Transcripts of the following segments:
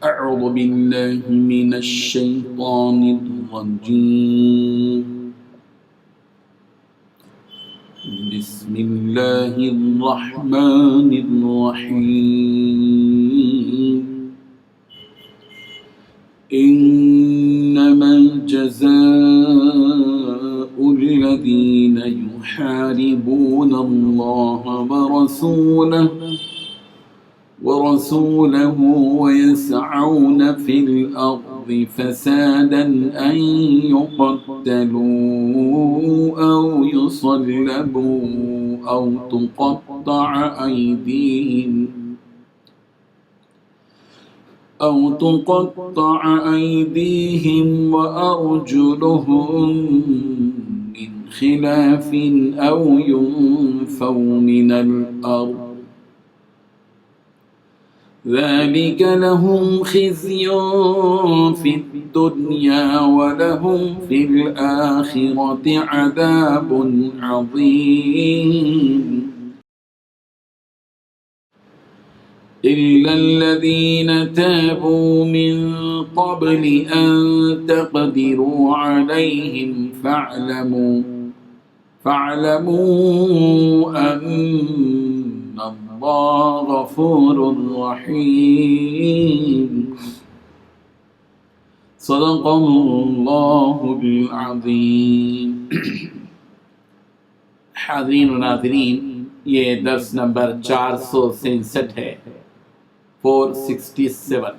أعوذ بالله من الشيطان الرجيم بسم الله الرحمن الرحيم إنما الجزاء الذين يحاربون الله ورسوله ويسعون في الأرض فسادا أن يقتلوا أو يصلبوا أو تقطع أيديهم وأرجلهم من خلاف أو ينفوا من الأرض ذلك لهم خزي في الدنيا ولهم في الآخرة عذاب عظيم إلا الذين تابوا من قبل أن تقدروا عليهم فاعلموا أن الله غفور رحيم صدق الله العظیم۔ حاضرین و ناظرین، یہ درس نمبر 467 ہے، 467۔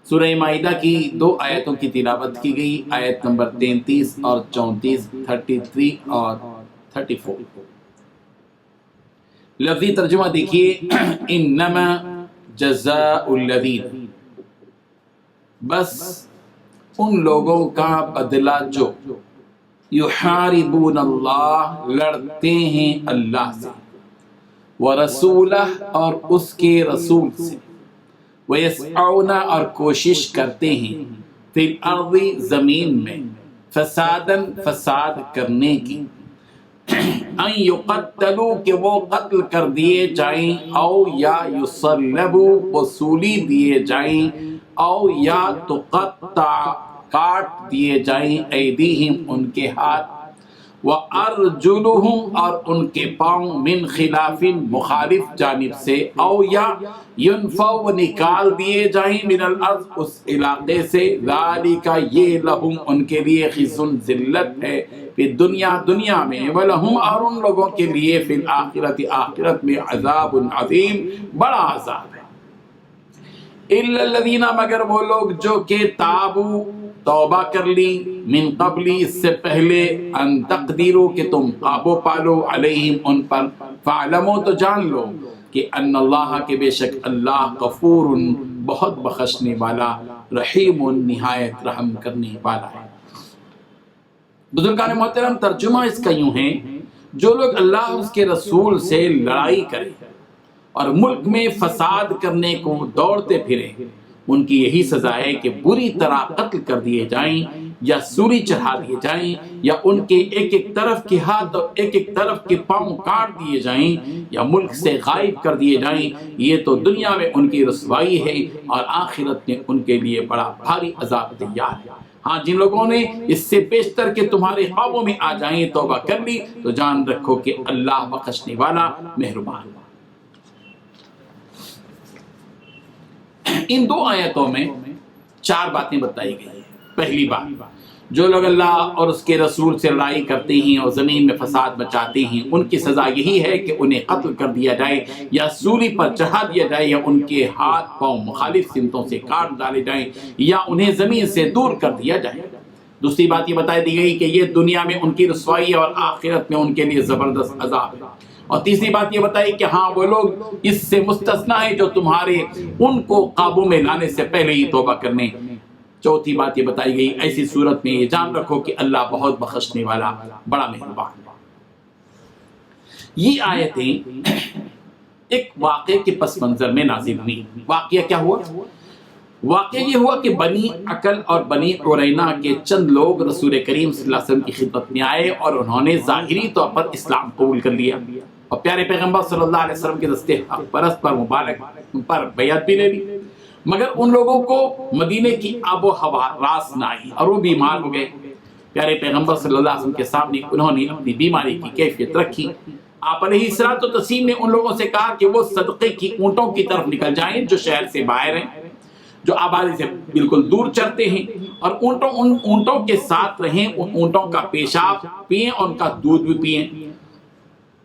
سورہ مائدہ کی 2 آیتوں کی تلاوت کی گئی، آیت نمبر 33 اور 34، 33 اور 34۔ لفظی ترجمہ دیکھیے، انما جزاء الذین، بس ان لوگوں کا بدلہ جو یحاربون اللہ، لڑتے ہیں اللہ سے، ورسولہ، اور اس کے رسول سے، ویسعون، اور کوشش کرتے ہیں، فی الارض، زمین میں، فساداً، فساد کرنے کی، ان یقتلوا، کہ وہ قتل کر دیے جائیں، او یا یصلبوا، وصولی دیے جائیں، او یا تقطع، کاٹ دیے جائیں، ایدیہم، ان کے ہاتھ، وارجلہم، اور ان کے پاؤں، من خلاف، مخالف جانب سے، او یا ینفوا، نکال دیے جائیں، من الارض، اس علاقے سے، ذالک، یہ لہم، ان کے لیے، خزی، ذلت ہے، فی دنیا میں، ولہم، اور ان لوگوں کے لیے، فی الآخرت، آخرت میں، عذاب عظیم، بڑا عذاب ہے۔ الا الذین، مگر وہ لوگ جو کہ تابو، توبہ کر لی، من قبلی، اس سے پہلے، ان تقدیرو، کہ تم قابو پالو، علیہم، ان پر، فاعلمو، تو جان لو، کہ ان اللہ، کہ بے شک اللہ، غفور، بہت بخشنے والا، رحیم، نہایت رحم کرنے والا ہے۔ بزرگان محترم، ترجمہ اس کا یوں ہے، جو لوگ اللہ اور اس کے رسول سے لڑائی کریں اور ملک میں فساد کرنے کو دوڑتے پھریں، ان کی یہی سزا ہے کہ بری طرح قتل کر دیے جائیں، یا سولی چڑھا دیے جائیں، یا ان کے ایک ایک طرف کے ہاتھ اور ایک ایک طرف کے پاؤں کاٹ دیے جائیں، یا ملک سے غائب کر دیے جائیں۔ یہ تو دنیا میں ان کی رسوائی ہے، اور آخرت میں ان کے لیے بڑا بھاری عذاب تیار ہے۔ ہاں، جن لوگوں نے اس سے بیشتر کے تمہارے خوابوں میں آ جائیں توبہ کر لی، تو جان رکھو کہ اللہ بخشنے والا، مہربان۔ ان 2 آیتوں میں 4 باتیں بتائی گئی ہیں۔ پہلی بات، جو لوگ اللہ اور اس کے رسول سے لڑائی کرتے ہیں اور زمین میں فساد مچاتے ہیں، ان کی سزا یہی ہے کہ انہیں قتل کر دیا جائے، یا سولی پر چڑھا دیا جائے، یا ان کے ہاتھ پاؤں مخالف سمتوں سے کاٹ ڈالے جائیں، یا انہیں زمین سے دور کر دیا جائے۔ دوسری بات یہ بتائی دی گئی کہ یہ دنیا میں ان کی رسوائی اور آخرت میں ان کے لیے زبردست عذاب ہے۔ اور تیسری بات یہ بتائی کہ ہاں، وہ لوگ اس سے مستثنا ہے جو تمہارے ان کو قابو میں لانے سے پہلے ہی توبہ کرنے۔ چوتھی بات یہ بتائی گئی، ایسی صورت میں یہ جان رکھو کہ اللہ بہت بخشنے والا، بڑا مہربان۔ یہ آیتیں ایک واقعے کے پس منظر میں نازل ہوئی۔ واقعہ کیا ہوا؟ واقعہ یہ ہوا کہ بنی عقل اور بنی عرینا کے چند لوگ رسول کریم صلی اللہ علیہ وسلم کی خدمت میں آئے، اور انہوں نے ظاہری طور پر اسلام قبول کر لیا، اور پیارے پیغمبر صلی اللہ علیہ وسلم کے دستے حق پرست پر مبارک پر بیعت بھی لے لی۔ مگر ان لوگوں کو مدینے کی آب و ہوا راس نہ آئی اور وہ بیمار ہو گئے۔ پیارے پیغمبر صلی اللہ علیہ وسلم کے سامنے انہوں نے اپنی بیماری کی کیفیت رکھی۔ آپ علیہ الصلوۃ والتسلیم نے ان لوگوں سے کہا کہ وہ صدقے کی اونٹوں کی طرف نکل جائیں جو شہر سے باہر ہیں، جو آبادی سے بالکل دور چرتے ہیں، اور ان اونٹوں کے ساتھ رہیں، ان اونٹوں کا پیشاب پئیں اور ان کا دودھ بھی پئیں۔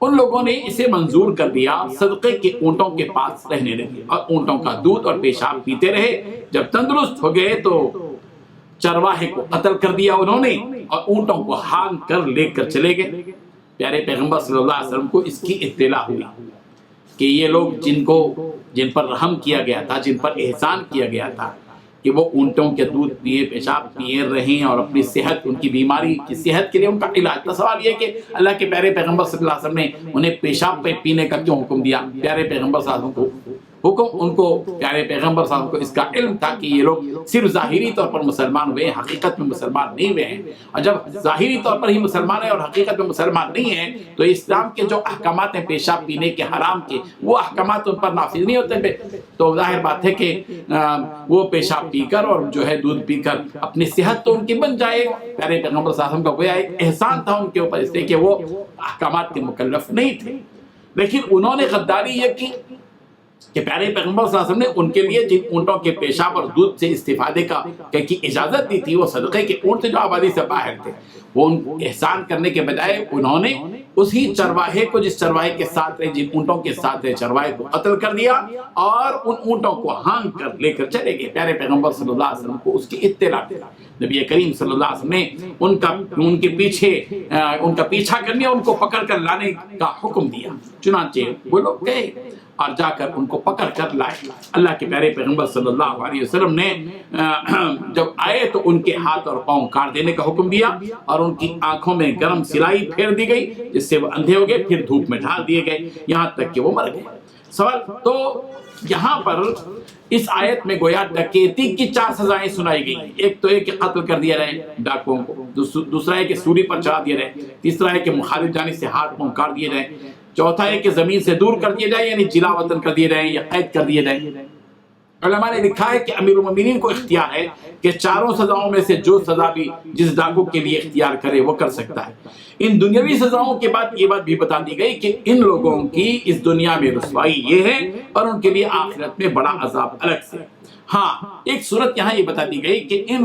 ان لوگوں نے اسے منظور کر دیا، صدقے کے اونٹوں کے پاس رہنے لگے اور اونٹوں کا دودھ اور پیشاب پیتے رہے۔ جب تندرست ہو گئے تو چرواہے کو قتل کر دیا انہوں نے اور اونٹوں کو ہانگ کر لے کر چلے گئے۔ پیارے پیغمبر صلی اللہ علیہ وسلم کو اس کی اطلاع ہوئی کہ یہ لوگ جن پر رحم کیا گیا تھا، جن پر احسان کیا گیا تھا کہ وہ اونٹوں کے دودھ پیے، پیشاب پیے رہیں اور اپنی صحت، ان کی بیماری کی صحت کے لیے ان کا علاج تھا۔ سوال یہ کہ اللہ کے پیارے پیغمبر صلی اللہ علیہ وسلم نے انہیں پیشاب پہ پینے کا کیوں حکم دیا؟ پیارے پیغمبر صلی اللہ علیہ وسلم کو پیارے پیغمبر صلی اللہ علیہ وسلم کو اس کا علم تھا کہ یہ لوگ صرف ظاہری طور پر مسلمان ہوئے ہیں، حقیقت میں مسلمان نہیں ہوئے ہیں، اور جب ظاہری طور پر ہی مسلمان ہیں اور حقیقت میں مسلمان نہیں ہیں تو اسلام کے جو احکامات ہیں پیشاب پینے کے، حرام کے، وہ احکامات ان پر نافذ نہیں ہوتے۔ تو ظاہر بات ہے کہ وہ پیشاب پی کر اور جو ہے دودھ پی کر اپنی صحت تو ان کی بن جائے۔ پیارے پیغمبر صلی اللہ علیہ وسلم کا گویا ایک احسان تھا ان کے اوپر، اس لیے کہ وہ احکامات کے مکلف نہیں تھے، لیکن انہوں نے غداری یہ کی کہ پیارے پیغمبر صلی اللہ علیہ وسلم نے ان کے لیے جن اونٹوں کے پیشاب اور دودھ سے استفادے کی اجازت دی تھی، وہ صدقے کے اونٹ جو آبادی سے باہر تھے، وہ ان احسان کرنے کے بجائے انہوں نے اسی چرواہے کو، جس چرواہے کے ساتھ رہے، جن اونٹوں کے ساتھ رہے، چرواہے کو قتل کر دیا اور ان اونٹوں کو ہانگ کر لے کر چلے گئے۔ پیارے پیغمبر صلی اللہ علیہ وسلم کو اس کی اطلاع دی۔ نبی کریم صلی اللہ علیہ وسلم نے ان کا پیچھا کرنے، ان کو پکڑ کر لانے کا حکم دیا۔ چنانچہ وہ لوگ گئے اور جا کر ان کو پکڑ کر لائے۔ اللہ کے پیارے پیغمبر صلی اللہ علیہ وسلم نے جب آئے تو ان کے ہاتھ اور پاؤں کاٹ دینے کا حکم دیا اور ان کی آنکھوں میں گرم سلائی پھیر دی گئی جس سے وہ اندھے ہو گئے، پھر دھوپ میں ڈال دیے گئے یہاں تک کہ وہ مر گئے۔ سوال تو یہاں پر اس آیت میں گویا ڈکیتی کی 4 سزائیں سنائی گئی۔ ایک تو ہے کہ قتل کر دیا جائے ڈاکوؤں کو، دوسرا ہے کہ سولی پر چڑھا دیا جائے، تیسرا ہے کہ مخالف جانب سے ہاتھ پاؤں کاٹ دیے جائیں، چوتھا ہے کہ زمین سے دور کر دیا جائے یعنی جلا وطن کر دیے جائیں یا قید کر دیے جائیں۔ علماء نے لکھا ہے کہ امیر المومنین کو اختیار ہے کہ 4 سزاؤں میں سے جو سزا بھی جس ڈاکو کے لیے اختیار کرے وہ کر سکتا ہے۔ ان دنیاوی سزاؤں کے بعد یہ بات بھی بتا دی گئی کہ ان لوگوں کی اس دنیا میں رسوائی یہ ہے اور ان کے لیے آخرت میں بڑا عذاب الگ سے۔ ہاں، ایک صورت یہاں یہ بتا دی گئی کہ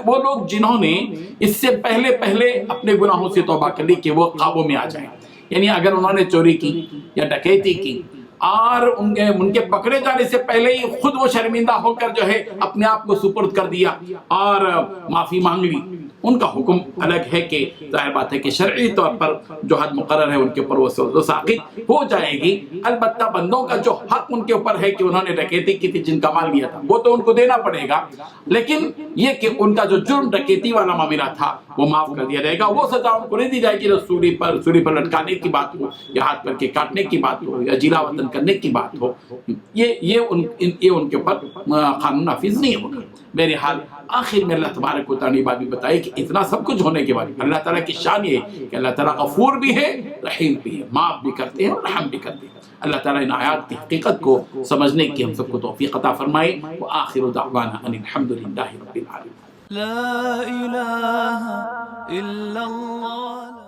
وہ لوگ جنہوں نے اس سے پہلے اپنے گناہوں سے توبہ کر لی کہ وہ قابو میں آ جائیں، یعنی اگر انہوں نے چوری کی یا ڈکیتی کی اور ان کے پکڑے جانے سے پہلے ہی خود وہ شرمندہ ہو کر جو ہے اپنے آپ کو سپرد کر دیا اور معافی مانگ لی، ان کا حکم الگ ہے کہ ظاہر بات ہے کہ شرعی طور پر جو حد مقرر ہے ان کے اوپر وہ ساقط ہو جائے گی۔ البتہ بندوں کا جو حق ان کے اوپر ہے کہ انہوں نے ڈکیتی کی تھی، جن کا مال لیا تھا، وہ تو ان کو دینا پڑے گا، لیکن یہ کہ ان کا جو جرم ڈکیتی والا معاملہ تھا وہ معاف کر دیا جائے گا۔ وہ سزا ان کو نہیں دی جائے گی جو سولی پر لٹکانے کی بات ہو یا ہاتھ پر کے کاٹنے کی بات ہو یا جلا وطن کرنے کی بات ہو، یہ ان کے اوپر قانون نافذ نہیں ہوگا۔ بہرحال آخر میں اللہ تبارک و تعالیٰ نے بات بھی بتائی کہ اتنا سب کچھ ہونے کے بعد اللہ تعالیٰ کی شان یہ ہے کہ اللہ تعالیٰ غفور بھی ہے، رحیم بھی ہے، معاف بھی کرتے ہیں اور رحم بھی کرتے ہیں۔ اللہ تعالیٰ ان آیات کی حقیقت کو سمجھنے کی ہم سب کو توفیق عطا فرمائے۔ وآخر دعوانا ان الحمدللہ رب العالمین۔ لا إله إلا الله